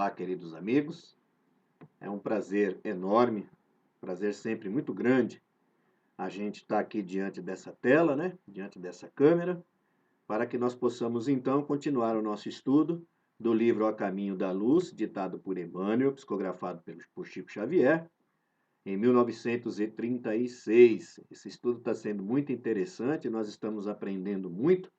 Olá, queridos amigos. É um prazer enorme, prazer sempre muito grande a gente estar aqui diante dessa tela, né? Diante dessa câmera, para que nós possamos então continuar o nosso estudo do livro A Caminho da Luz, ditado por Emmanuel, psicografado por Chico Xavier, em 1936. Esse estudo está sendo muito interessante, nós estamos aprendendo muito.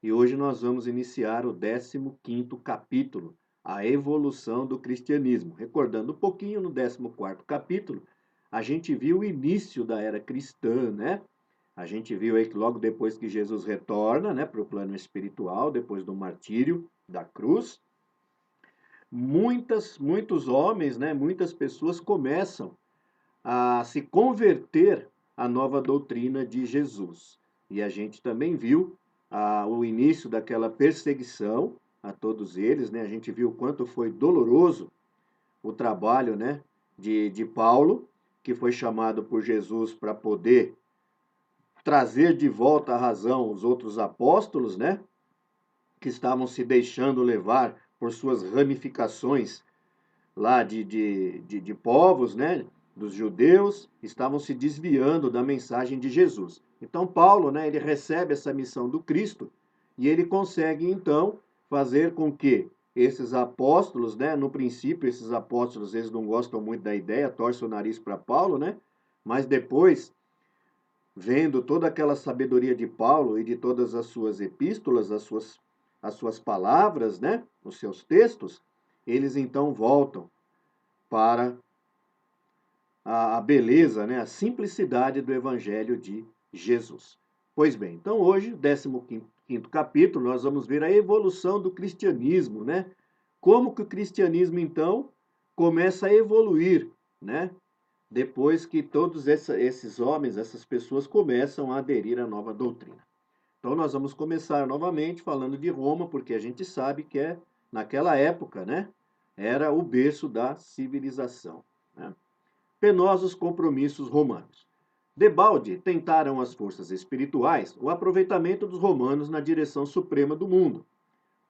E hoje nós vamos iniciar o 15º capítulo, a evolução do cristianismo. Recordando um pouquinho, no 14º capítulo, a gente viu o início da era cristã, né? A gente viu aí que logo depois que Jesus retorna, né, para o plano espiritual, depois do martírio da cruz, muitos homens, né, muitas pessoas começam a se converter à nova doutrina de Jesus. E a gente também viu o início daquela perseguição a todos eles, né? A gente viu o quanto foi doloroso o trabalho, né, de Paulo, que foi chamado por Jesus para poder trazer de volta à razão os outros apóstolos, né, que estavam se deixando levar por suas ramificações lá de povos, né, dos judeus, estavam se desviando da mensagem de Jesus. Então Paulo, né, ele recebe essa missão do Cristo e ele consegue então fazer com que esses apóstolos, né, no princípio esses apóstolos eles não gostam muito da ideia, torcem o nariz para Paulo, né? Mas depois, vendo toda aquela sabedoria de Paulo e de todas as suas epístolas, as suas palavras, né, os seus textos, eles então voltam para a beleza, né, a simplicidade do Evangelho de Jesus. Pois bem, então hoje, 15º capítulo, nós vamos ver a evolução do cristianismo, né? Como que o cristianismo, então, começa a evoluir, né? Depois que todos esses homens, essas pessoas começam a aderir à nova doutrina. Então nós vamos começar novamente falando de Roma, porque a gente sabe que naquela época, né, era o berço da civilização, né? Penosos compromissos romanos. Debalde tentaram as forças espirituais o aproveitamento dos romanos na direção suprema do mundo.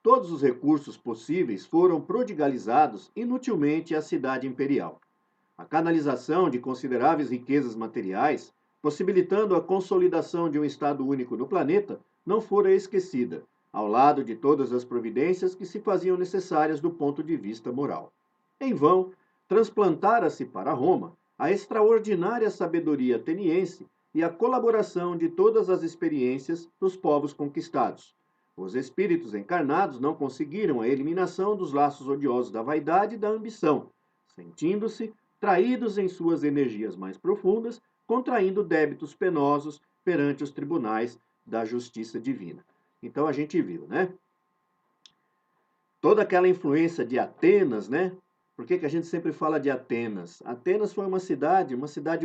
Todos os recursos possíveis foram prodigalizados inutilmente à cidade imperial. A canalização de consideráveis riquezas materiais, possibilitando a consolidação de um Estado único no planeta, não fora esquecida, ao lado de todas as providências que se faziam necessárias do ponto de vista moral. Em vão, transplantara-se para Roma a extraordinária sabedoria ateniense e a colaboração de todas as experiências dos povos conquistados. Os espíritos encarnados não conseguiram a eliminação dos laços odiosos da vaidade e da ambição, sentindo-se traídos em suas energias mais profundas, contraindo débitos penosos perante os tribunais da justiça divina. Então a gente viu, né? Toda aquela influência de Atenas, né? Por que a gente sempre fala de Atenas? Atenas foi uma cidade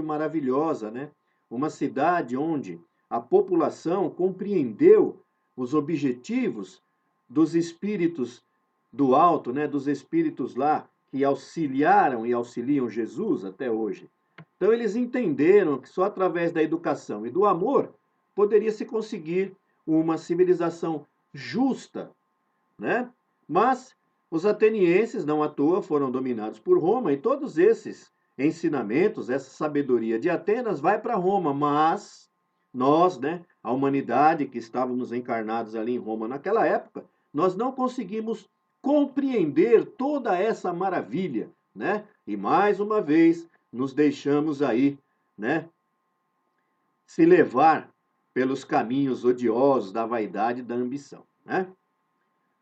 maravilhosa, né? Uma cidade onde a população compreendeu os objetivos dos espíritos do alto, né? Dos espíritos lá que auxiliaram e auxiliam Jesus até hoje. Então eles entenderam que só através da educação e do amor poderia se conseguir uma civilização justa, né? Mas os atenienses, não à toa, foram dominados por Roma, e todos esses ensinamentos, essa sabedoria de Atenas vai para Roma, mas nós, né, a humanidade que estávamos encarnados ali em Roma naquela época, nós não conseguimos compreender toda essa maravilha, né? E mais uma vez nos deixamos aí, né, se levar pelos caminhos odiosos da vaidade e da ambição, né?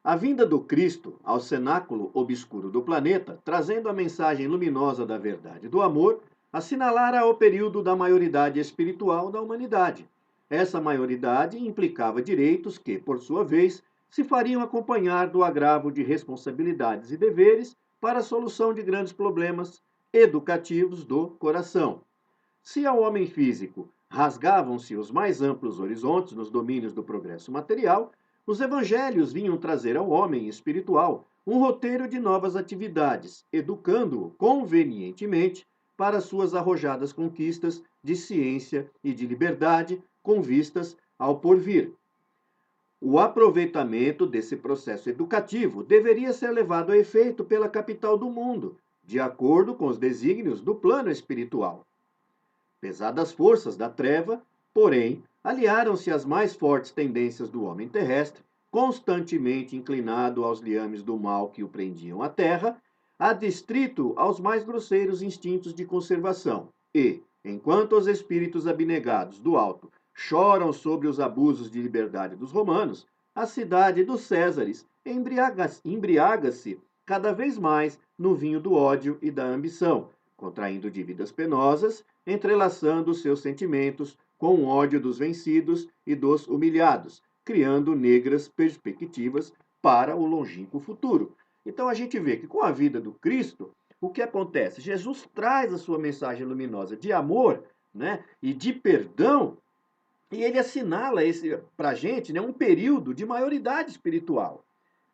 A vinda do Cristo ao cenáculo obscuro do planeta, trazendo a mensagem luminosa da verdade e do amor, assinalara o período da maioridade espiritual da humanidade. Essa maioridade implicava direitos que, por sua vez, se fariam acompanhar do agravo de responsabilidades e deveres para a solução de grandes problemas educativos do coração. Se ao homem físico rasgavam-se os mais amplos horizontes nos domínios do progresso material, os evangelhos vinham trazer ao homem espiritual um roteiro de novas atividades, educando-o convenientemente para suas arrojadas conquistas de ciência e de liberdade com vistas ao porvir. O aproveitamento desse processo educativo deveria ser levado a efeito pela capital do mundo, de acordo com os desígnios do plano espiritual. Pesadas forças da treva, porém, aliaram-se às mais fortes tendências do homem terrestre, constantemente inclinado aos liames do mal que o prendiam à terra, adstrito aos mais grosseiros instintos de conservação, e, enquanto os espíritos abnegados do alto choram sobre os abusos de liberdade dos romanos, a cidade dos Césares embriaga-se cada vez mais no vinho do ódio e da ambição, contraindo dívidas penosas, entrelaçando seus sentimentos com o ódio dos vencidos e dos humilhados, criando negras perspectivas para o longínquo futuro. Então a gente vê que com a vida do Cristo, o que acontece? Jesus traz a sua mensagem luminosa de amor, né, e de perdão, e ele assinala para a gente, né, um período de maioridade espiritual.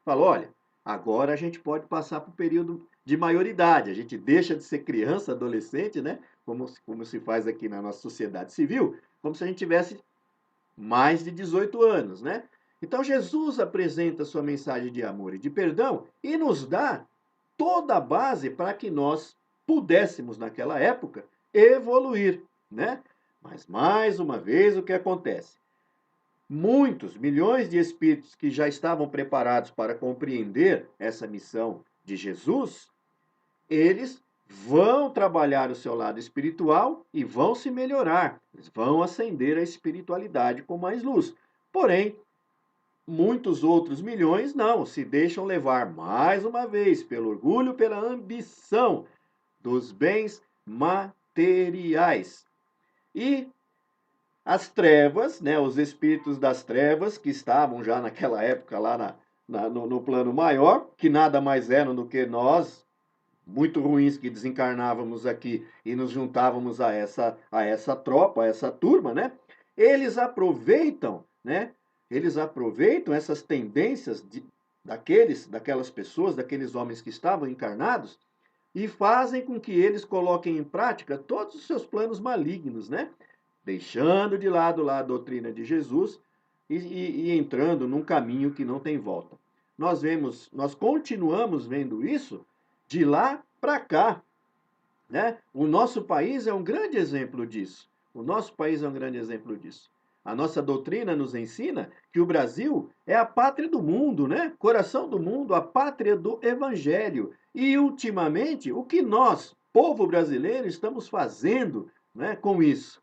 Fala, olha, agora a gente pode passar para o período de maioridade. A gente deixa de ser criança, adolescente, né? Como se faz aqui na nossa sociedade civil, como se a gente tivesse mais de 18 anos, né? Então Jesus apresenta sua mensagem de amor e de perdão e nos dá toda a base para que nós pudéssemos, naquela época, evoluir, né? Mas, mais uma vez, o que acontece? Muitos, milhões de espíritos que já estavam preparados para compreender essa missão de Jesus, eles vão trabalhar o seu lado espiritual e vão se melhorar, eles vão ascender a espiritualidade com mais luz. Porém, muitos outros milhões não, se deixam levar mais uma vez pelo orgulho, pela ambição dos bens materiais. E as trevas, né, os espíritos das trevas, que estavam já naquela época lá no plano maior, que nada mais eram do que nós, muito ruins, que desencarnávamos aqui e nos juntávamos a essa tropa, a essa turma, né? Eles aproveitam, né? Eles aproveitam essas tendências daquelas pessoas, daqueles homens que estavam encarnados, e fazem com que eles coloquem em prática todos os seus planos malignos, né? Deixando de lado lá a doutrina de Jesus e entrando num caminho que não tem volta. Nós continuamos vendo isso de lá para cá, né? O nosso país é um grande exemplo disso. O nosso país é um grande exemplo disso. A nossa doutrina nos ensina que o Brasil é a pátria do mundo, né? Coração do mundo, a pátria do evangelho. E ultimamente, o que nós, povo brasileiro, estamos fazendo, né, com isso?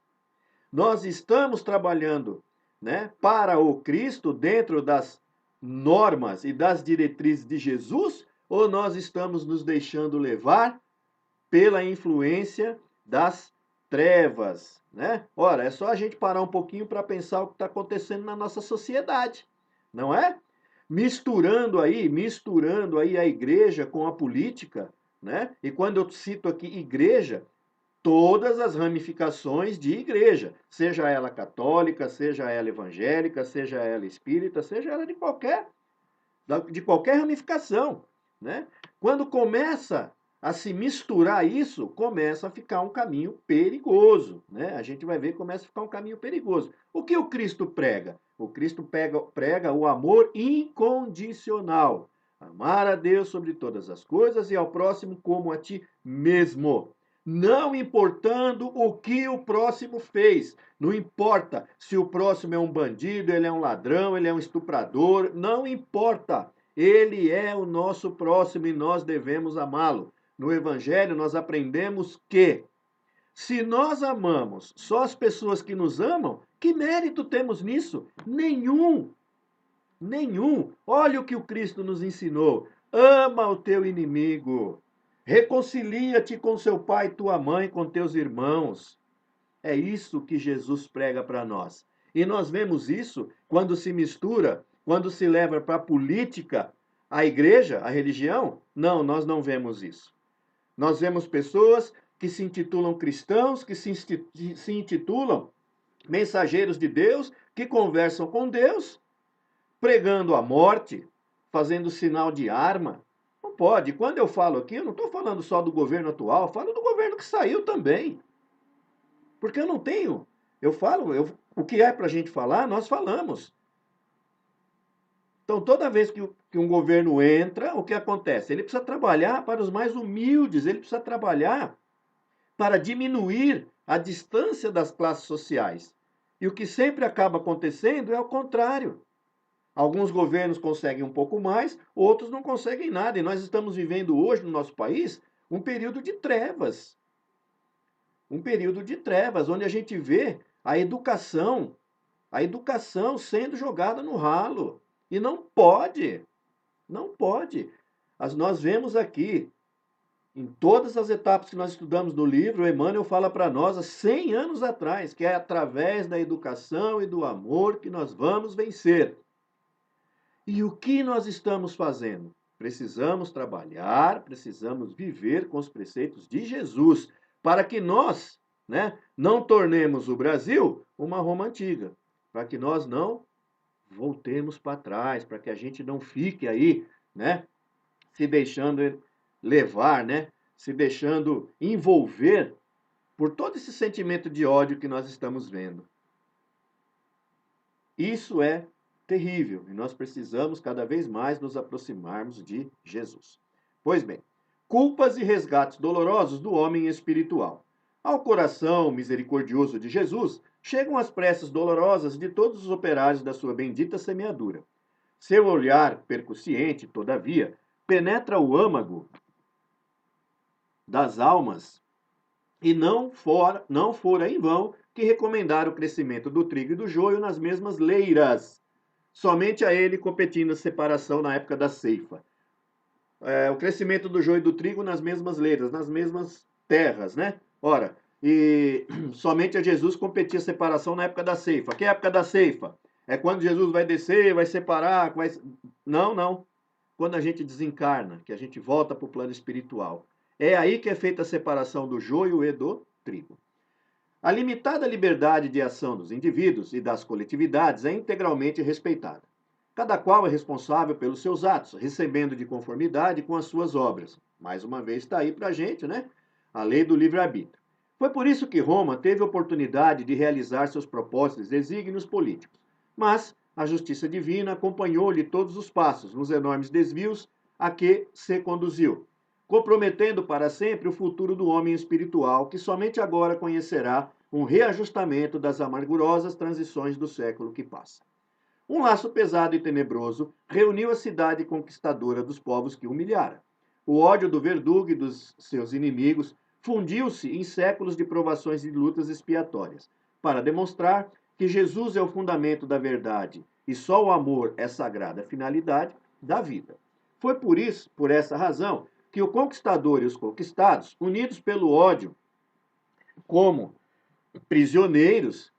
Nós estamos trabalhando, né, para o Cristo dentro das normas e das diretrizes de Jesus, ou nós estamos nos deixando levar pela influência das trevas, né? Ora, é só a gente parar um pouquinho para pensar o que está acontecendo na nossa sociedade, não é? Misturando aí a igreja com a política, né? E quando eu cito aqui igreja, todas as ramificações de igreja, seja ela católica, seja ela evangélica, seja ela espírita, seja ela de qualquer ramificação, né? Quando começa a se misturar isso, começa a ficar um caminho perigoso, né? A gente vai ver que começa a ficar um caminho perigoso. O que o Cristo prega? O Cristo prega o amor incondicional. Amar a Deus sobre todas as coisas e ao próximo como a ti mesmo. Não importando o que o próximo fez. Não importa se o próximo é um bandido, ele é um ladrão, ele é um estuprador. Não importa. Ele é o nosso próximo e nós devemos amá-lo. No Evangelho, nós aprendemos que se nós amamos só as pessoas que nos amam, que mérito temos nisso? Nenhum. Nenhum. Olha o que o Cristo nos ensinou. Ama o teu inimigo. Reconcilia-te com seu pai e tua mãe, com teus irmãos. É isso que Jesus prega para nós. E nós vemos isso quando se mistura, quando se leva para a política a igreja, a religião. Não, nós não vemos isso. Nós vemos pessoas que se intitulam cristãos, que se intitulam mensageiros de Deus, que conversam com Deus, pregando a morte, fazendo sinal de arma. Não pode. Quando eu falo aqui, eu não estou falando só do governo atual, eu falo do governo que saiu também. Porque eu não tenho. O que é para a gente falar, nós falamos. Então, toda vez que um governo entra, o que acontece? Ele precisa trabalhar para os mais humildes, ele precisa trabalhar para diminuir a distância das classes sociais. E o que sempre acaba acontecendo é o contrário. Alguns governos conseguem um pouco mais, outros não conseguem nada. E nós estamos vivendo hoje no nosso país um período de trevas. Um período de trevas, onde a gente vê a educação sendo jogada no ralo. E não pode, não pode. Nós vemos aqui, em todas as etapas que nós estudamos no livro, Emmanuel fala para nós há 100 anos atrás, que é através da educação e do amor que nós vamos vencer. E o que nós estamos fazendo? Precisamos trabalhar, precisamos viver com os preceitos de Jesus, para que nós, né, não tornemos o Brasil uma Roma antiga, para que nós não voltemos para trás, para que a gente não fique aí, né, se deixando levar, né, se deixando envolver por todo esse sentimento de ódio que nós estamos vendo. Isso é terrível e nós precisamos cada vez mais nos aproximarmos de Jesus. Pois bem, culpas e resgates dolorosos do homem espiritual. Ao coração misericordioso de Jesus chegam as preces dolorosas de todos os operários da sua bendita semeadura. Seu olhar percussiente, todavia, penetra o âmago das almas e não fora em vão que recomendar o crescimento do trigo e do joio nas mesmas leiras, somente a ele competindo a separação na época da ceifa. O crescimento do joio e do trigo nas mesmas leiras, nas mesmas terras, né? Ora, e somente a Jesus competia a separação na época da ceifa. Que época da ceifa? É quando Jesus vai descer, vai separar, vai... Não, não. Quando a gente desencarna, que a gente volta para o plano espiritual. É aí que é feita a separação do joio e do trigo. A limitada liberdade de ação dos indivíduos e das coletividades é integralmente respeitada. Cada qual é responsável pelos seus atos, recebendo de conformidade com as suas obras. Mais uma vez está aí para a gente, né? A lei do livre-arbítrio. Foi por isso que Roma teve oportunidade de realizar seus propósitos e desígnios políticos. Mas a justiça divina acompanhou-lhe todos os passos nos enormes desvios a que se conduziu, comprometendo para sempre o futuro do homem espiritual, que somente agora conhecerá um reajustamento das amargurosas transições do século que passa. Um laço pesado e tenebroso reuniu a cidade conquistadora dos povos que humilhara. O ódio do verdugo e dos seus inimigos fundiu-se em séculos de provações e lutas expiatórias, para demonstrar que Jesus é o fundamento da verdade e só o amor é sagrada finalidade da vida. Foi por isso, por essa razão, que o conquistador e os conquistados, unidos pelo ódio, como prisioneiros,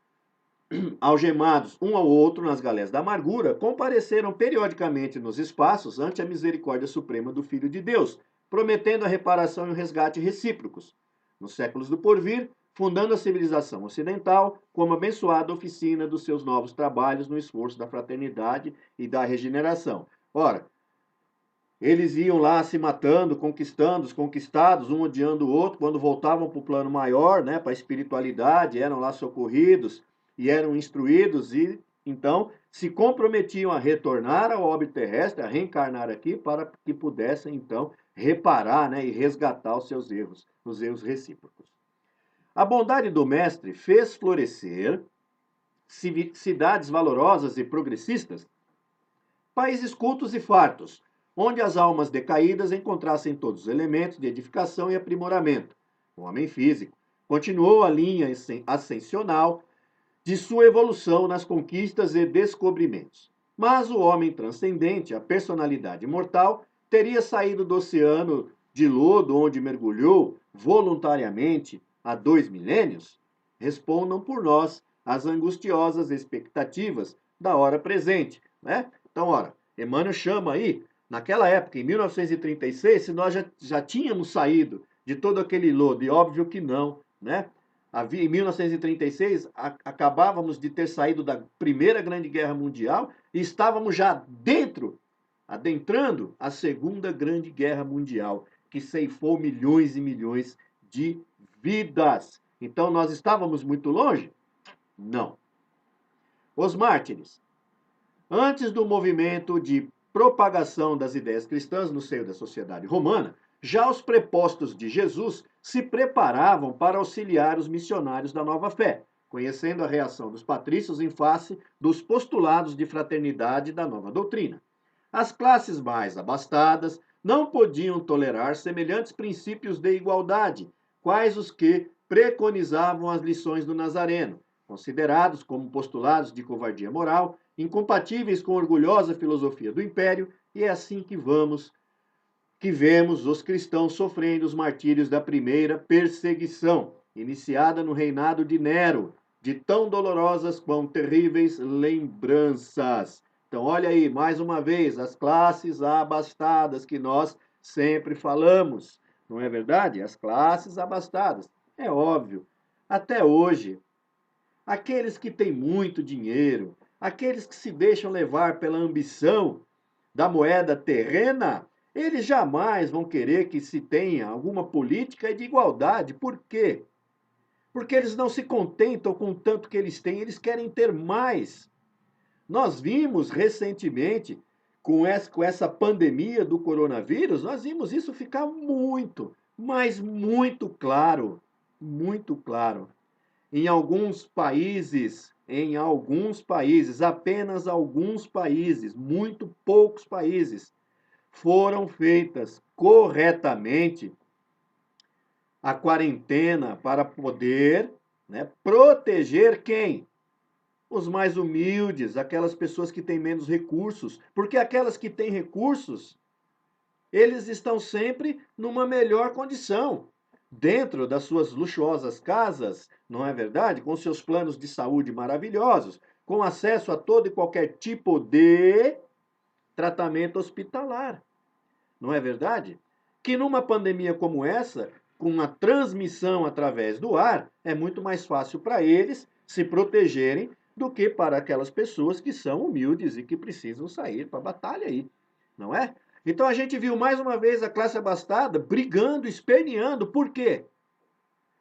algemados um ao outro nas galés da amargura, compareceram periodicamente nos espaços ante a misericórdia suprema do Filho de Deus, prometendo a reparação e o resgate recíprocos. Nos séculos do porvir, fundando a civilização ocidental como abençoada oficina dos seus novos trabalhos no esforço da fraternidade e da regeneração. Ora, eles iam lá se matando, conquistando os conquistados, um odiando o outro, quando voltavam para o plano maior, né, para a espiritualidade, eram lá socorridos e eram instruídos e então se comprometiam a retornar ao orbe terrestre, a reencarnar aqui, para que pudessem então reparar, né, e resgatar os seus erros, os erros recíprocos. A bondade do mestre fez florescer cidades valorosas e progressistas, países cultos e fartos, onde as almas decaídas encontrassem todos os elementos de edificação e aprimoramento. O homem físico continuou a linha ascensional de sua evolução nas conquistas e descobrimentos. Mas o homem transcendente, a personalidade imortal, teria saído do oceano de lodo onde mergulhou voluntariamente há 2 milênios? Respondam por nós as angustiosas expectativas da hora presente, né? Então, ora, Emmanuel chama aí, naquela época, em 1936, se nós já tínhamos saído de todo aquele lodo, e óbvio que não, né? Em 1936, acabávamos de ter saído da Primeira Grande Guerra Mundial e estávamos já adentrando a Segunda Grande Guerra Mundial, que ceifou milhões e milhões de vidas. Então, nós estávamos muito longe? Não. Os mártires. Antes do movimento de propagação das ideias cristãs no seio da sociedade romana, já os prepostos de Jesus se preparavam para auxiliar os missionários da nova fé, conhecendo a reação dos patrícios em face dos postulados de fraternidade da nova doutrina. As classes mais abastadas não podiam tolerar semelhantes princípios de igualdade, quais os que preconizavam as lições do Nazareno, considerados como postulados de covardia moral, incompatíveis com a orgulhosa filosofia do império, e é assim que vemos os cristãos sofrendo os martírios da primeira perseguição, iniciada no reinado de Nero, de tão dolorosas quão terríveis lembranças. Então, olha aí, mais uma vez, as classes abastadas que nós sempre falamos, não é verdade? As classes abastadas. É óbvio, até hoje, aqueles que têm muito dinheiro, aqueles que se deixam levar pela ambição da moeda terrena, eles jamais vão querer que se tenha alguma política de igualdade. Por quê? Porque eles não se contentam com o tanto que eles têm, eles querem ter mais. Nós vimos recentemente, com essa pandemia do coronavírus, nós vimos isso ficar muito, mas muito claro. Muito claro. Em alguns países, apenas alguns países, muito poucos países, foram feitas corretamente a quarentena para poder, né, proteger quem? Os mais humildes, aquelas pessoas que têm menos recursos. Porque aquelas que têm recursos, eles estão sempre numa melhor condição, dentro das suas luxuosas casas, não é verdade? Com seus planos de saúde maravilhosos, com acesso a todo e qualquer tipo de tratamento hospitalar, não é verdade? Que numa pandemia como essa, com uma transmissão através do ar, é muito mais fácil para eles se protegerem do que para aquelas pessoas que são humildes e que precisam sair para a batalha aí, não é? Então a gente viu mais uma vez a classe abastada brigando, esperneando. Por quê?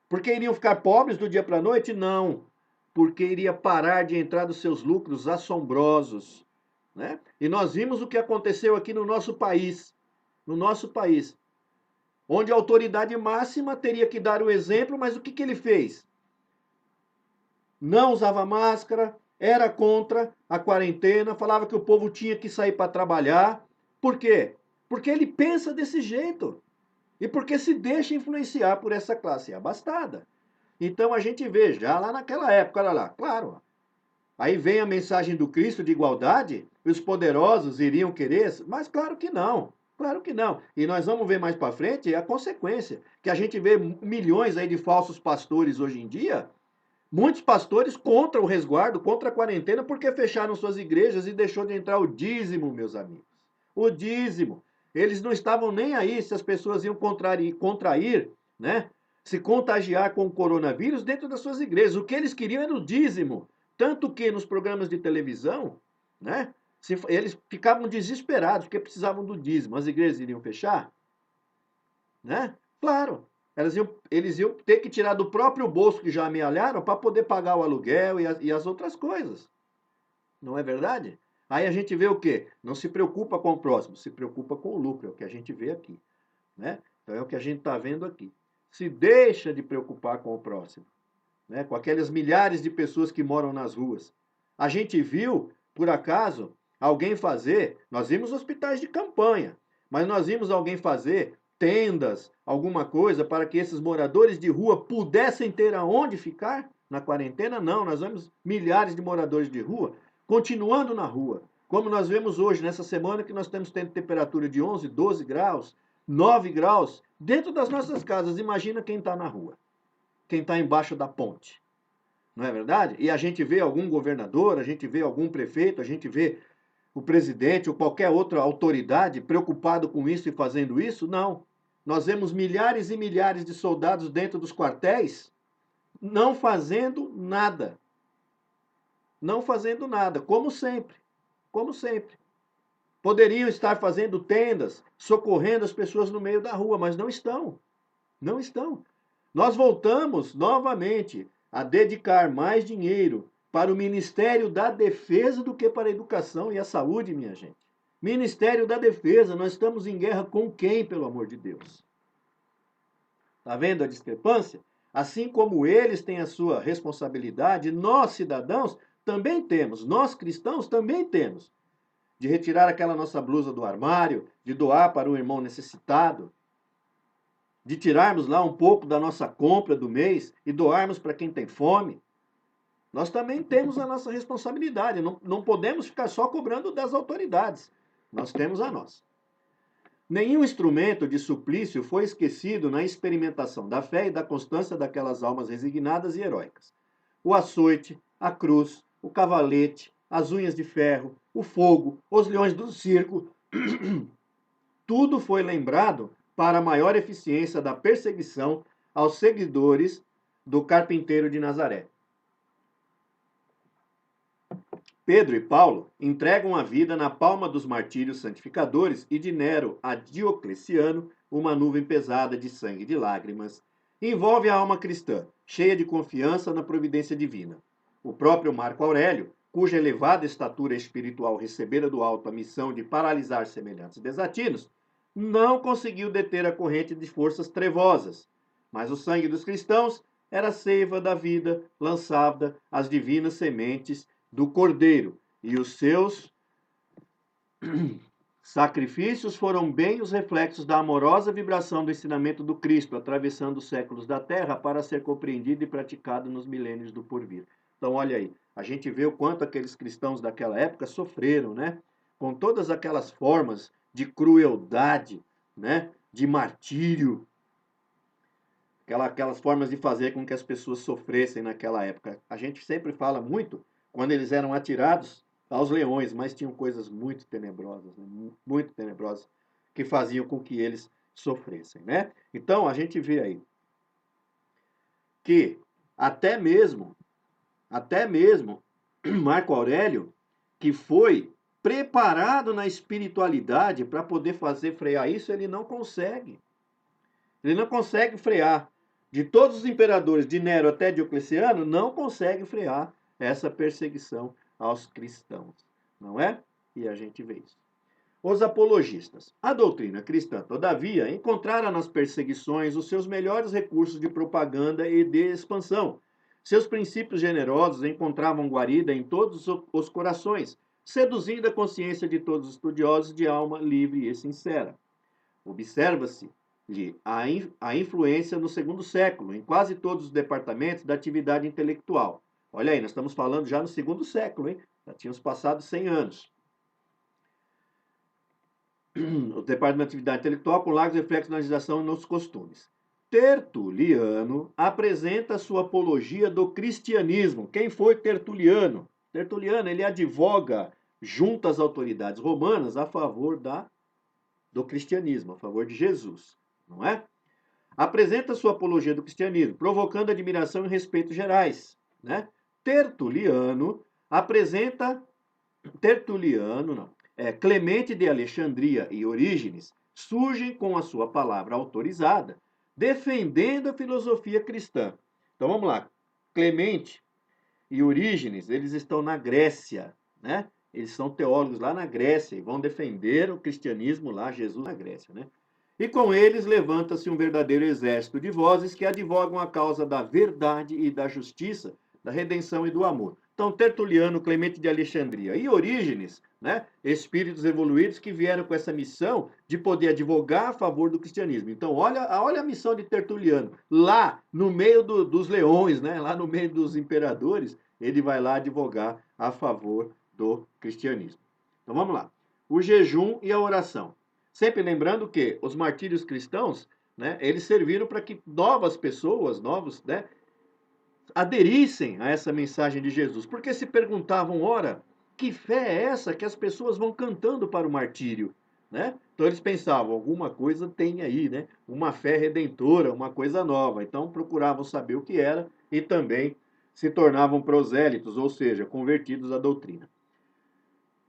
Porque iriam ficar pobres do dia para a noite? Não. Porque iria parar de entrar dos seus lucros assombrosos, né? E nós vimos o que aconteceu aqui no nosso país. No nosso país. Onde a autoridade máxima teria que dar o exemplo, mas o que ele fez? Não usava máscara, era contra a quarentena, falava que o povo tinha que sair para trabalhar. Por quê? Porque ele pensa desse jeito. E porque se deixa influenciar por essa classe abastada. Então a gente vê, já lá naquela época, olha lá, claro. Aí vem a mensagem do Cristo de igualdade, os poderosos iriam querer, mas claro que não. Claro que não. E nós vamos ver mais para frente a consequência, que a gente vê milhões aí de falsos pastores hoje em dia, muitos pastores contra o resguardo, contra a quarentena, porque fecharam suas igrejas e deixou de entrar o dízimo, meus amigos. O dízimo. Eles não estavam nem aí se as pessoas iam contrair, né? Se contagiar com o coronavírus dentro das suas igrejas. O que eles queriam era o dízimo. Tanto que nos programas de televisão, né? Eles ficavam desesperados porque precisavam do dízimo. As igrejas iriam fechar? Né? Claro. Eles iam ter que tirar do próprio bolso que já amealharam para poder pagar o aluguel e as outras coisas. Não é verdade? Aí a gente vê o quê? Não se preocupa com o próximo, se preocupa com o lucro, é o que a gente vê aqui. Né? Então é o que a gente está vendo aqui. Se deixa de preocupar com o próximo, né? Com aquelas milhares de pessoas que moram nas ruas. A gente viu, por acaso, alguém fazer, nós vimos hospitais de campanha, mas nós vimos alguém fazer tendas, alguma coisa para que esses moradores de rua pudessem ter aonde ficar na quarentena? Não, nós vemos milhares de moradores de rua continuando na rua. Como nós vemos hoje, nessa semana, que nós estamos tendo temperatura de 11, 12 graus, 9 graus, dentro das nossas casas. Imagina quem está na rua, quem está embaixo da ponte. Não é verdade? E a gente vê algum governador, a gente vê algum prefeito, a gente vê o presidente ou qualquer outra autoridade preocupado com isso e fazendo isso? Não. Nós vemos milhares e milhares de soldados dentro dos quartéis não fazendo nada. Não fazendo nada, como sempre. Como sempre. Poderiam estar fazendo tendas, socorrendo as pessoas no meio da rua, mas não estão. Não estão. Nós voltamos novamente a dedicar mais dinheiro para o Ministério da Defesa do que para a educação e a saúde, minha gente. Ministério da Defesa, nós estamos em guerra com quem, pelo amor de Deus? Está vendo a discrepância? Assim como eles têm a sua responsabilidade, nós, cidadãos, também temos, nós cristãos também temos, de retirar aquela nossa blusa do armário, de doar para um irmão necessitado, de tirarmos lá um pouco da nossa compra do mês e doarmos para quem tem fome. Nós também temos a nossa responsabilidade, não podemos ficar só cobrando das autoridades, nós temos a nossa. Nenhum instrumento de suplício foi esquecido na experimentação da fé e da constância daquelas almas resignadas e heróicas. O açoite, a cruz, o cavalete, as unhas de ferro, o fogo, os leões do circo, tudo foi lembrado para a maior eficiência da perseguição aos seguidores do carpinteiro de Nazaré. Pedro e Paulo entregam a vida na palma dos martírios santificadores e de Nero a Diocleciano uma nuvem pesada de sangue e de lágrimas. Envolve a alma cristã, cheia de confiança na providência divina. O próprio Marco Aurélio, cuja elevada estatura espiritual recebera do alto a missão de paralisar semelhantes desatinos, não conseguiu deter a corrente de forças trevosas, mas o sangue dos cristãos era a seiva da vida lançada às divinas sementes do Cordeiro, e os seus sacrifícios foram bem os reflexos da amorosa vibração do ensinamento do Cristo, atravessando os séculos da Terra para ser compreendido e praticado nos milênios do porvir. Então, olha aí, a gente vê o quanto aqueles cristãos daquela época sofreram, né? Com todas aquelas formas de crueldade, né? De martírio, aquelas formas de fazer com que as pessoas sofressem naquela época. A gente sempre fala muito quando eles eram atirados aos leões, mas tinham coisas muito tenebrosas, né? Muito tenebrosas, que faziam com que eles sofressem, né? Então, a gente vê aí que até mesmo Marco Aurélio, que foi preparado na espiritualidade para poder fazer frear isso, ele não consegue. Ele não consegue frear. De todos os imperadores, de Nero até Diocleciano, não consegue frear essa perseguição aos cristãos, não é? E a gente vê isso. Os apologistas. A doutrina cristã, todavia, encontrara nas perseguições os seus melhores recursos de propaganda e de expansão. Seus princípios generosos encontravam guarida em todos os corações, seduzindo a consciência de todos os estudiosos de alma livre e sincera. Observa-se-lhe a influência no segundo século, em quase todos os departamentos da atividade intelectual. Olha aí, nós estamos falando já no segundo século, hein? Já tínhamos passado 100 anos. O departamento de atividade intelectual com largos reflexos na legislação e nos costumes. Tertuliano apresenta sua apologia do cristianismo. Quem foi Tertuliano? Tertuliano, ele advoga junto às autoridades romanas a favor do cristianismo, a favor de Jesus, não é? Apresenta sua apologia do cristianismo, provocando admiração e respeito gerais, né? Clemente de Alexandria e Orígenes surgem com a sua palavra autorizada, defendendo a filosofia cristã. Então vamos lá. Clemente e Orígenes, eles estão na Grécia, né? Eles são teólogos lá na Grécia e vão defender o cristianismo lá, Jesus na Grécia, né? E com eles levanta-se um verdadeiro exército de vozes que advogam a causa da verdade e da justiça, da redenção e do amor. Então, Tertuliano, Clemente de Alexandria e Orígenes, né, espíritos evoluídos que vieram com essa missão de poder advogar a favor do cristianismo. Então, olha a missão de Tertuliano. Lá, no meio dos leões, né, lá no meio dos imperadores, ele vai lá advogar a favor do cristianismo. Então, vamos lá. O jejum e a oração. Sempre lembrando que os martírios cristãos, né, eles serviram para que novas pessoas, né, aderissem a essa mensagem de Jesus. Porque se perguntavam, ora, que fé é essa que as pessoas vão cantando para o martírio? Né? Então eles pensavam, alguma coisa tem aí, né? Uma fé redentora, uma coisa nova. Então procuravam saber o que era e também se tornavam prosélitos, ou seja, convertidos à doutrina.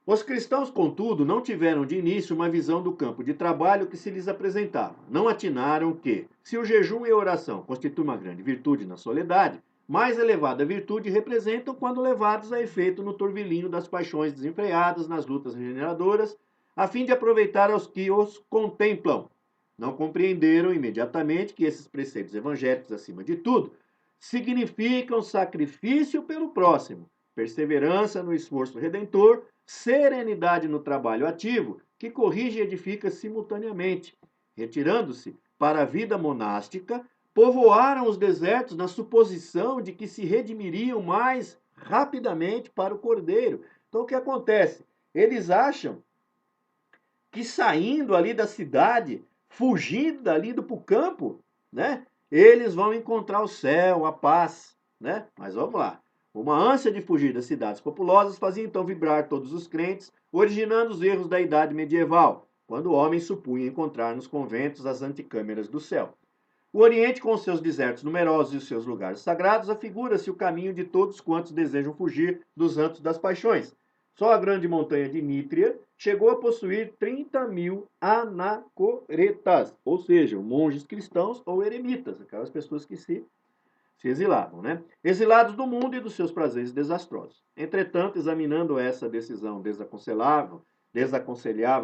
Os cristãos, contudo, não tiveram de início uma visão do campo de trabalho que se lhes apresentava. Não atinaram que, se o jejum e a oração constituem uma grande virtude na soledade, Mais elevada virtude representam quando levados a efeito no turbilhão das paixões desenfreadas, nas lutas regeneradoras, a fim de aproveitar aos que os contemplam. Não compreenderam imediatamente que esses preceitos evangélicos, acima de tudo, significam sacrifício pelo próximo, perseverança no esforço redentor, serenidade no trabalho ativo, que corrige e edifica simultaneamente. Retirando-se para a vida monástica, povoaram os desertos na suposição de que se redimiriam mais rapidamente para o Cordeiro. Então, o que acontece? Eles acham que saindo ali da cidade, fugindo dali do campo, né? Eles vão encontrar o céu, a paz, né? Mas vamos lá. Uma ânsia de fugir das cidades populosas fazia então vibrar todos os crentes, originando os erros da idade medieval, quando o homem supunha encontrar nos conventos as anticâmeras do céu. O Oriente, com seus desertos numerosos e os seus lugares sagrados, afigura-se o caminho de todos quantos desejam fugir dos antros das paixões. Só a grande montanha de Nítria chegou a possuir 30.000 anacoretas, ou seja, monges cristãos ou eremitas, aquelas pessoas que se exilavam, né? Exilados do mundo e dos seus prazeres desastrosos. Entretanto, examinando essa decisão desaconselhável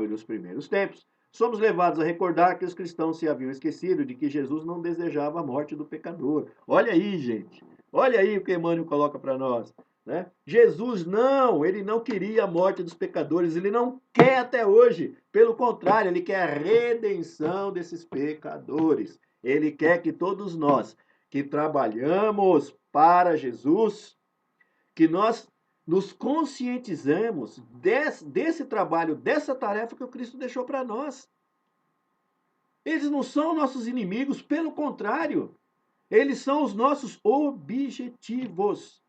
dos primeiros tempos, somos levados a recordar que os cristãos se haviam esquecido de que Jesus não desejava a morte do pecador. Olha aí, gente. Olha aí o que Emmanuel coloca para nós. Né? Jesus não, ele não queria a morte dos pecadores, ele não quer até hoje. Pelo contrário, ele quer a redenção desses pecadores. Ele quer que todos nós que trabalhamos para Jesus, que nós nos conscientizamos desse trabalho, dessa tarefa que o Cristo deixou para nós. Eles não são nossos inimigos, pelo contrário, eles são os nossos objetivos.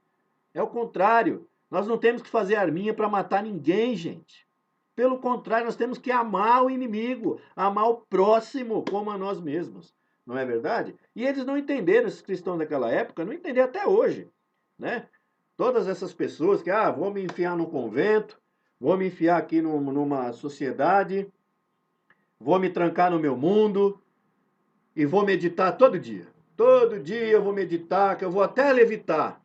É o contrário. Nós não temos que fazer arminha para matar ninguém, gente. Pelo contrário, nós temos que amar o inimigo, amar o próximo como a nós mesmos. Não é verdade? E eles não entenderam, esses cristãos daquela época, não entenderam até hoje. Né? Todas essas pessoas que, vou me enfiar num convento, vou me enfiar aqui numa sociedade, vou me trancar no meu mundo e vou meditar todo dia. Todo dia eu vou meditar, que eu vou até levitar.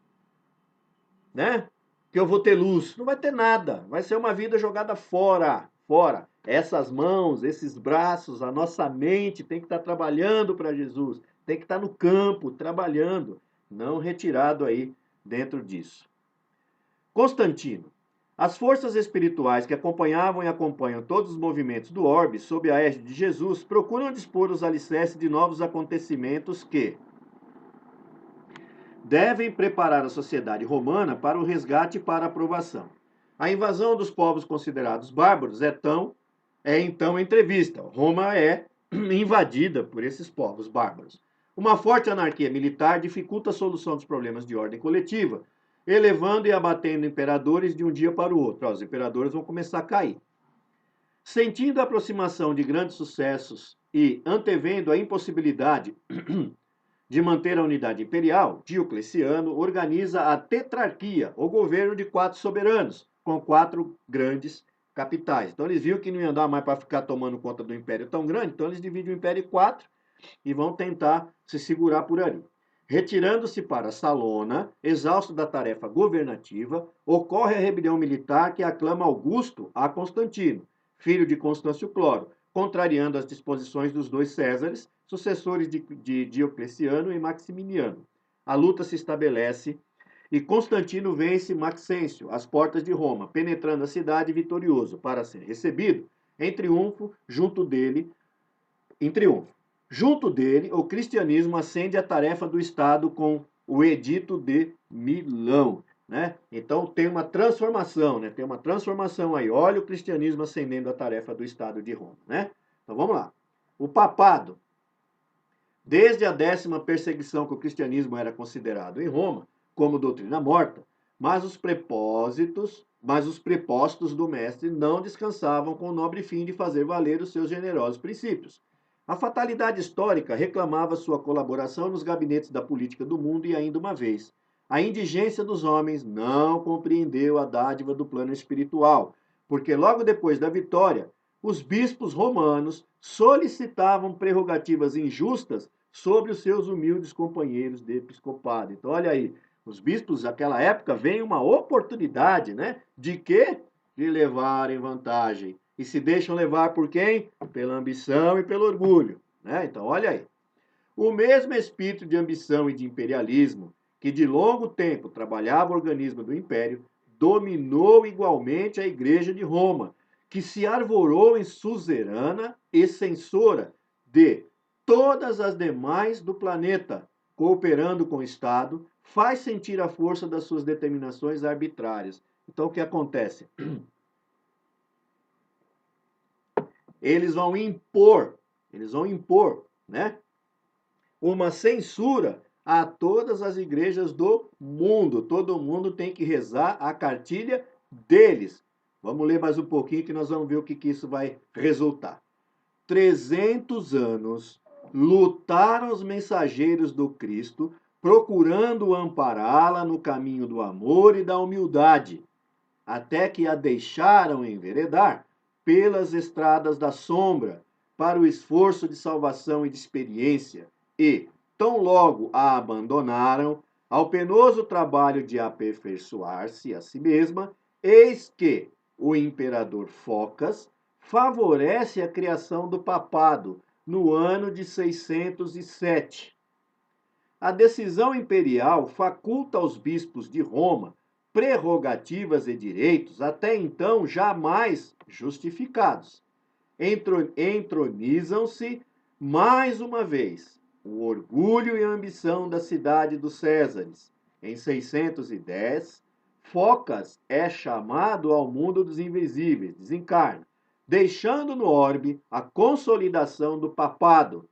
Né? Que eu vou ter luz. Não vai ter nada. Vai ser uma vida jogada fora. Fora. Essas mãos, esses braços, a nossa mente tem que estar trabalhando para Jesus. Tem que estar no campo, trabalhando. Não retirado aí dentro disso. Constantino. As forças espirituais que acompanhavam e acompanham todos os movimentos do orbe, sob a égide de Jesus, procuram dispor os alicerces de novos acontecimentos que devem preparar a sociedade romana para o resgate e para a aprovação. A invasão dos povos considerados bárbaros é então entrevista. Roma é invadida por esses povos bárbaros. Uma forte anarquia militar dificulta a solução dos problemas de ordem coletiva, elevando e abatendo imperadores de um dia para o outro. Os imperadores vão começar a cair. Sentindo a aproximação de grandes sucessos e antevendo a impossibilidade de manter a unidade imperial, Diocleciano organiza a tetrarquia, o governo de 4 soberanos, com 4 grandes capitais. Então eles viram que não ia dar mais para ficar tomando conta do império tão grande, então eles dividem o império em 4 e vão tentar se segurar por ali. Retirando-se para Salona, exausto da tarefa governativa, ocorre a rebelião militar que aclama Augusto a Constantino, filho de Constâncio Cloro, contrariando as disposições dos 2 Césares, sucessores de Diocleciano e Maximiano. A luta se estabelece e Constantino vence Maxêncio às portas de Roma, penetrando a cidade vitorioso para ser recebido em triunfo junto dele, Junto dele, o cristianismo ascende a tarefa do Estado com o Edito de Milão. Né? Então tem uma transformação, né? Tem uma transformação aí. Olha o cristianismo ascendendo a tarefa do Estado de Roma. Né? Então vamos lá. O papado. Desde a 10ª perseguição que o cristianismo era considerado em Roma, como doutrina morta, mas os prepostos do mestre não descansavam com o nobre fim de fazer valer os seus generosos princípios. A fatalidade histórica reclamava sua colaboração nos gabinetes da política do mundo e ainda uma vez. A indigência dos homens não compreendeu a dádiva do plano espiritual, porque logo depois da vitória, os bispos romanos solicitavam prerrogativas injustas sobre os seus humildes companheiros de episcopado. Então, olha aí, os bispos daquela época veem uma oportunidade, né? De quê? De levarem vantagem. E se deixam levar por quem? Pela ambição e pelo orgulho, né? Então, olha aí. O mesmo espírito de ambição e de imperialismo que de longo tempo trabalhava o organismo do império, dominou igualmente a Igreja de Roma, que se arvorou em suzerana e censora de todas as demais do planeta, cooperando com o Estado, faz sentir a força das suas determinações arbitrárias. Então, o que acontece? Eles vão impor, né, uma censura a todas as igrejas do mundo. Todo mundo tem que rezar a cartilha deles. Vamos ler mais um pouquinho que nós vamos ver o que isso vai resultar. 300 anos lutaram os mensageiros do Cristo, procurando ampará-la no caminho do amor e da humildade, até que a deixaram enveredar pelas estradas da sombra, para o esforço de salvação e de experiência, e, tão logo a abandonaram, ao penoso trabalho de aperfeiçoar-se a si mesma, eis que o imperador Focas favorece a criação do papado no ano de 607. A decisão imperial faculta aos bispos de Roma prerrogativas e direitos até então jamais justificados. Entronizam-se mais uma vez o orgulho e a ambição da cidade dos Césares. Em 610, Focas é chamado ao mundo dos invisíveis, desencarna, deixando no orbe a consolidação do papado.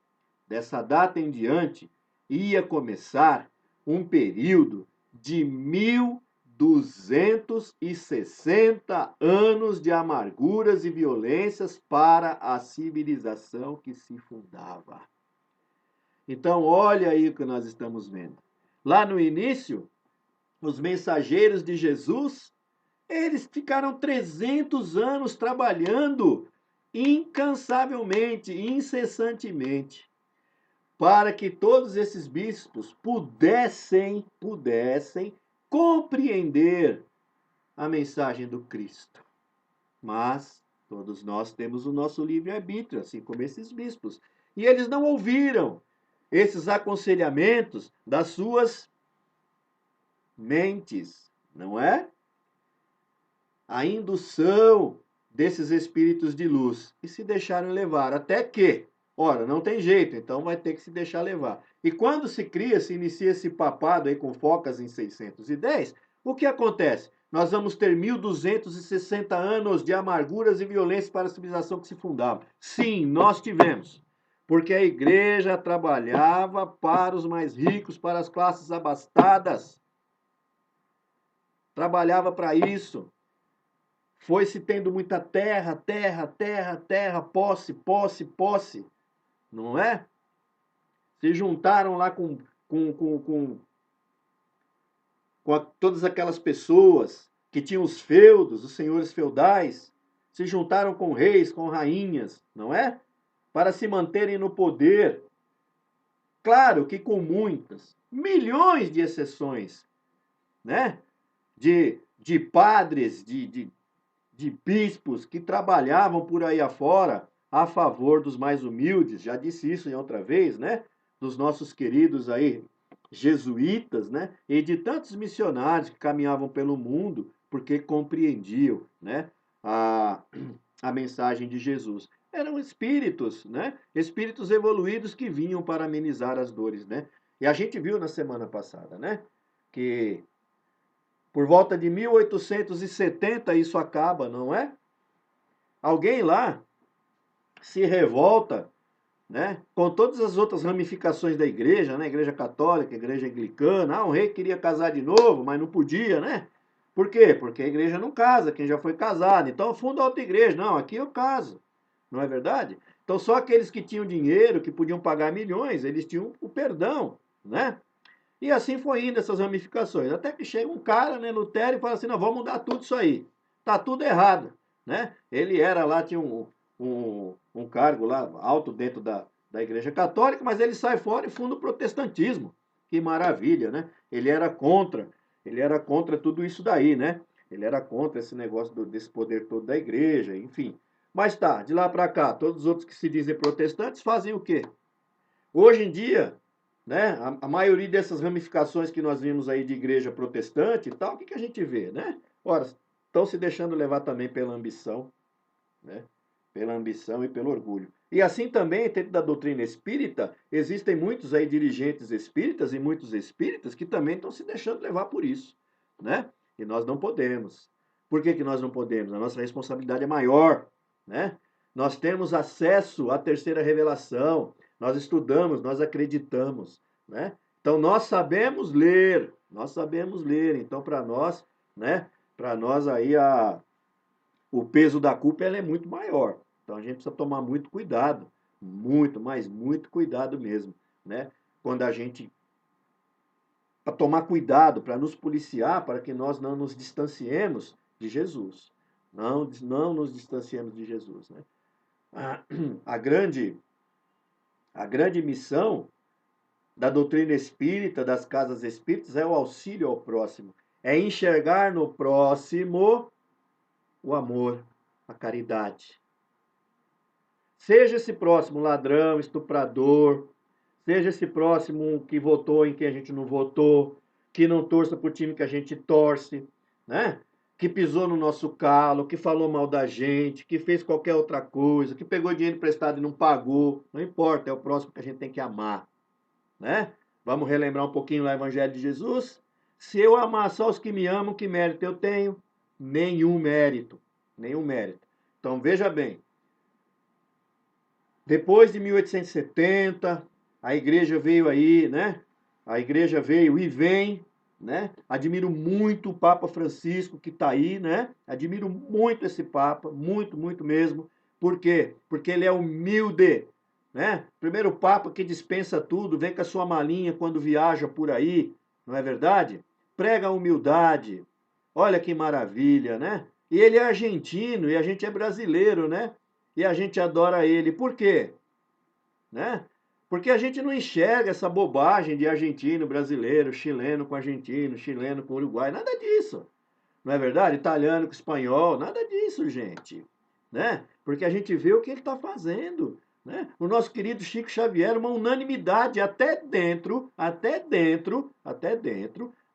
Dessa data em diante, ia começar um período de 1260 anos de amarguras e violências para a civilização que se fundava. Então, olha aí o que nós estamos vendo. Lá no início, os mensageiros de Jesus, eles ficaram 300 anos trabalhando incansavelmente, incessantemente, para que todos esses bispos pudessem compreender a mensagem do Cristo. Mas todos nós temos o nosso livre-arbítrio, assim como esses bispos. E eles não ouviram esses aconselhamentos das suas mentes, não é? A indução desses espíritos de luz e se deixaram levar, até que, ora, não tem jeito, então vai ter que se deixar levar. E quando se inicia esse papado aí com Focas em 610, o que acontece? Nós vamos ter 1260 anos de amarguras e violência para a civilização que se fundava. Sim, nós tivemos. Porque a igreja trabalhava para os mais ricos, para as classes abastadas. Trabalhava para isso. Foi se tendo muita terra, posse, não é? Se juntaram lá com todas aquelas pessoas que tinham os feudos, os senhores feudais, se juntaram com reis, com rainhas, não é? Para se manterem no poder. Claro que com muitas, milhões de exceções, né? De padres, de bispos que trabalhavam por aí afora a favor dos mais humildes, já disse isso em outra vez, né? Dos nossos queridos aí jesuítas, né? E de tantos missionários que caminhavam pelo mundo porque compreendiam, né? A mensagem de Jesus. Eram espíritos, né? Espíritos evoluídos que vinham para amenizar as dores, né? E a gente viu na semana passada, né? Que por volta de 1870 isso acaba, não é? Alguém lá se revolta, né? Com todas as outras ramificações da igreja, né? Igreja católica, igreja anglicana. Ah, um rei queria casar de novo, mas não podia, né? Por quê? Porque a igreja não casa, quem já foi casado. Então funda outra igreja. Não, aqui eu caso. Não é verdade? Então só aqueles que tinham dinheiro, que podiam pagar milhões, eles tinham o perdão, né? E assim foi indo essas ramificações. Até que chega um cara, né, Lutero, e fala assim, não, vamos mudar tudo isso aí. Tá tudo errado, né? Ele era lá, tinha um cargo lá alto dentro da Igreja Católica, mas ele sai fora e funda o protestantismo. Que maravilha, né? Ele era contra tudo isso daí, né? Ele era contra esse negócio desse poder todo da igreja, enfim. Mas tá, de lá para cá, todos os outros que se dizem protestantes fazem o quê? Hoje em dia, né, a maioria dessas ramificações que nós vimos aí de igreja protestante e tal, o que a gente vê, né? Ora, estão se deixando levar também pela ambição, né? Pela ambição e pelo orgulho. E assim também, dentro da doutrina espírita, existem muitos aí dirigentes espíritas e muitos espíritas que também estão se deixando levar por isso, né? E nós não podemos. Por que nós não podemos? A nossa responsabilidade é maior, né? Nós temos acesso à terceira revelação, nós estudamos, nós acreditamos, né? Então nós sabemos ler. Então para nós, né? Para nós aí o peso da culpa ela é muito maior. Então a gente precisa tomar muito cuidado, muito, mas muito cuidado mesmo, né? Quando a gente para tomar cuidado, para nos policiar, para que nós não nos distanciemos de Jesus. Não nos distanciemos de Jesus, né? A grande missão da doutrina espírita, das casas espíritas, é o auxílio ao próximo. É enxergar no próximo o amor, a caridade. Seja esse próximo ladrão, estuprador, seja esse próximo que votou em quem a gente não votou, que não torça para o time que a gente torce, né? Que pisou no nosso calo, que falou mal da gente, que fez qualquer outra coisa, que pegou dinheiro emprestado e não pagou. Não importa, é o próximo que a gente tem que amar, né? Vamos relembrar um pouquinho lá o Evangelho de Jesus? Se eu amar só os que me amam, que mérito eu tenho? Nenhum mérito. Nenhum mérito. Então, veja bem. Depois de 1870, a igreja veio aí, né? A igreja veio e vem, né? Admiro muito o Papa Francisco que está aí, né? Admiro muito esse Papa, muito, muito mesmo. Por quê? Porque ele é humilde, né? Primeiro Papa que dispensa tudo, vem com a sua malinha quando viaja por aí, não é verdade? Prega a humildade. Olha que maravilha, né? E ele é argentino e a gente é brasileiro, né? E a gente adora ele. Por quê? Né? Porque a gente não enxerga essa bobagem de argentino, brasileiro, chileno com argentino, chileno com uruguai, nada disso. Não é verdade? Italiano com espanhol, nada disso, gente. Né? Porque a gente vê o que ele está fazendo. Né? O nosso querido Chico Xavier, uma unanimidade até dentro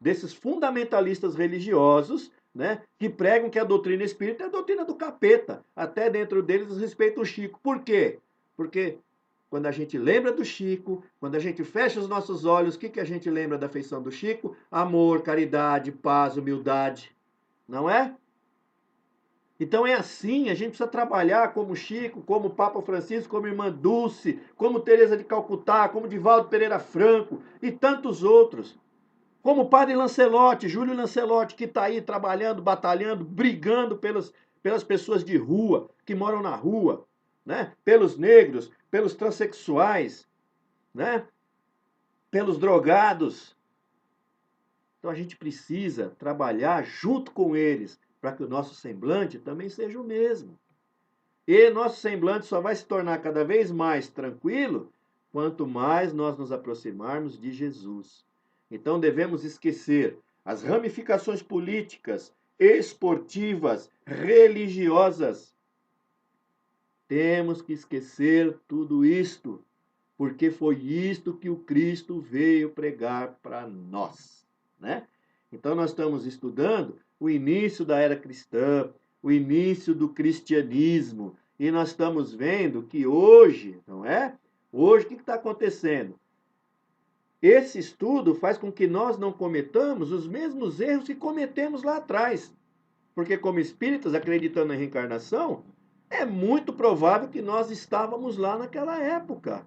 desses fundamentalistas religiosos, né, que pregam que a doutrina espírita é a doutrina do capeta. Até dentro deles respeitam o Chico. Por quê? Porque quando a gente lembra do Chico, quando a gente fecha os nossos olhos, o que a gente lembra da feição do Chico? Amor, caridade, paz, humildade. Não é? Então é assim, a gente precisa trabalhar como Chico, como Papa Francisco, como Irmã Dulce, como Teresa de Calcutá, como Divaldo Pereira Franco e tantos outros. Como o Padre Lancelotti, Júlio Lancelotti, que está aí trabalhando, batalhando, brigando pelas pessoas de rua, que moram na rua, né? Pelos negros, pelos transexuais, né? Pelos drogados. Então a gente precisa trabalhar junto com eles para que o nosso semblante também seja o mesmo. E nosso semblante só vai se tornar cada vez mais tranquilo quanto mais nós nos aproximarmos de Jesus. Então devemos esquecer as ramificações políticas, esportivas, religiosas. Temos que esquecer tudo isto, porque foi isto que o Cristo veio pregar para nós, né? Então nós estamos estudando o início da era cristã, o início do cristianismo, e nós estamos vendo que hoje, não é? Hoje o que está acontecendo? Esse estudo faz com que nós não cometamos os mesmos erros que cometemos lá atrás. Porque, como espíritas, acreditando na reencarnação, é muito provável que nós estávamos lá naquela época.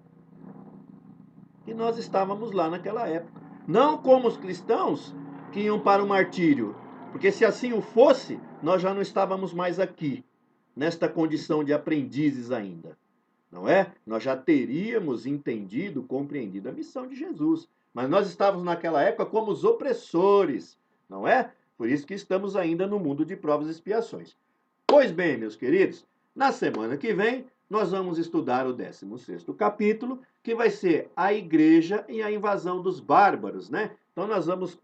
Que nós estávamos lá naquela época. Não como os cristãos que iam para o martírio. Porque se assim o fosse, nós já não estávamos mais aqui, nesta condição de aprendizes ainda. Não é? Nós já teríamos entendido, compreendido a missão de Jesus. Mas nós estávamos naquela época como os opressores, não é? Por isso que estamos ainda no mundo de provas e expiações. Pois bem, meus queridos, na semana que vem nós vamos estudar o 16º capítulo, que vai ser a igreja e a invasão dos bárbaros, né? Então nós vamos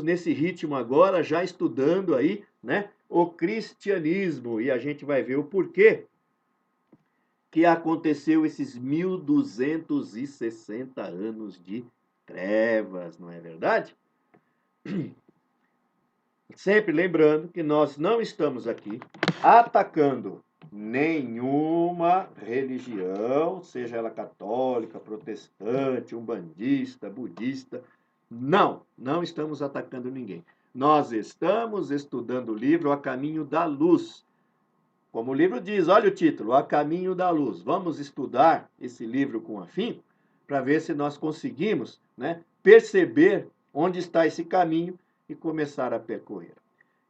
nesse ritmo agora, já estudando aí, né, o cristianismo, e a gente vai ver o porquê que aconteceu esses 1260 anos de trevas, não é verdade? Sempre lembrando que nós não estamos aqui atacando nenhuma religião, seja ela católica, protestante, umbandista, budista. Não estamos atacando ninguém. Nós estamos estudando o livro A Caminho da Luz. Como o livro diz, olha o título, A Caminho da Luz. Vamos estudar esse livro com afinco para ver se nós conseguimos, né, perceber onde está esse caminho e começar a percorrer.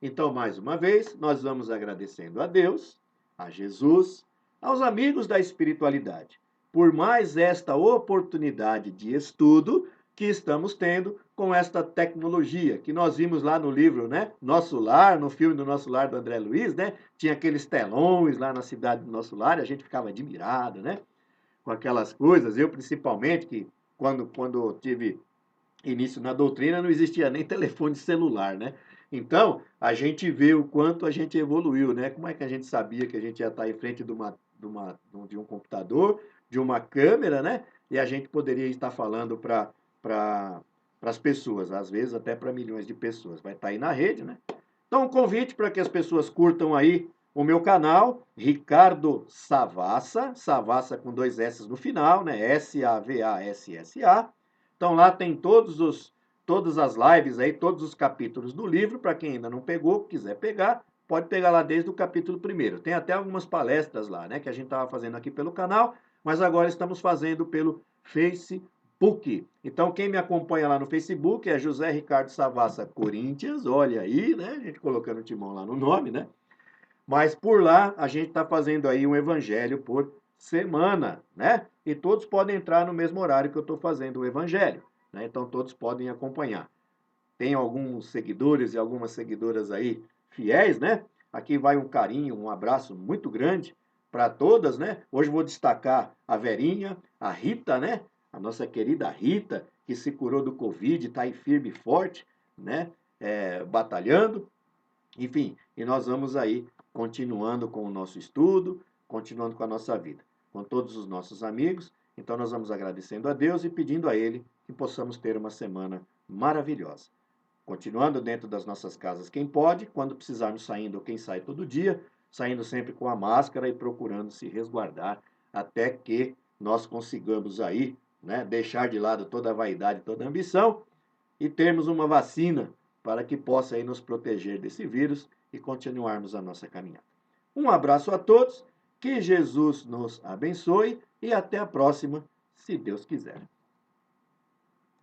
Então, mais uma vez, nós vamos agradecendo a Deus, a Jesus, aos amigos da espiritualidade, por mais esta oportunidade de estudo que estamos tendo com esta tecnologia, que nós vimos lá no livro, né? Nosso Lar, no filme do Nosso Lar do André Luiz, né? Tinha aqueles telões lá na cidade do Nosso Lar, e a gente ficava admirado, né? Com aquelas coisas, eu principalmente, que quando tive início na doutrina, não existia nem telefone celular, né? Então, a gente vê o quanto a gente evoluiu, né? Como é que a gente sabia que a gente ia estar em frente de um computador, de uma câmera, né? E a gente poderia estar falando para as pessoas, às vezes até para milhões de pessoas. Vai estar aí na rede, né? Então, um convite para que as pessoas curtam aí o meu canal, Ricardo Savassa, Savassa com 2 S no final, né? S-A-V-A-S-S-A. Então lá tem todas as lives aí, todos os capítulos do livro, para quem ainda não pegou, quiser pegar, pode pegar lá desde o capítulo 1º. Tem até algumas palestras lá, né, que a gente estava fazendo aqui pelo canal, mas agora estamos fazendo pelo Facebook. Então quem me acompanha lá no Facebook é José Ricardo Savassa Corinthians, olha aí, né, a gente colocando o timão lá no nome, né? Mas por lá a gente está fazendo aí um evangelho por semana, né? E todos podem entrar no mesmo horário que eu estou fazendo o evangelho, né? Então todos podem acompanhar. Tem alguns seguidores e algumas seguidoras aí fiéis, né? Aqui vai um carinho, um abraço muito grande para todas, né? Hoje vou destacar a Verinha, a Rita, né? A nossa querida Rita, que se curou do Covid, está aí firme e forte, né? Batalhando. Enfim, e nós vamos aí continuando com o nosso estudo, continuando com a nossa vida, com todos os nossos amigos. Então nós vamos agradecendo a Deus e pedindo a Ele que possamos ter uma semana maravilhosa. Continuando dentro das nossas casas, quem pode, quando precisarmos saindo, quem sai todo dia, saindo sempre com a máscara e procurando se resguardar até que nós consigamos aí, né, deixar de lado toda a vaidade, toda a ambição e termos uma vacina para que possa aí nos proteger desse vírus e continuarmos a nossa caminhada. Um abraço a todos, que Jesus nos abençoe e até a próxima, se Deus quiser.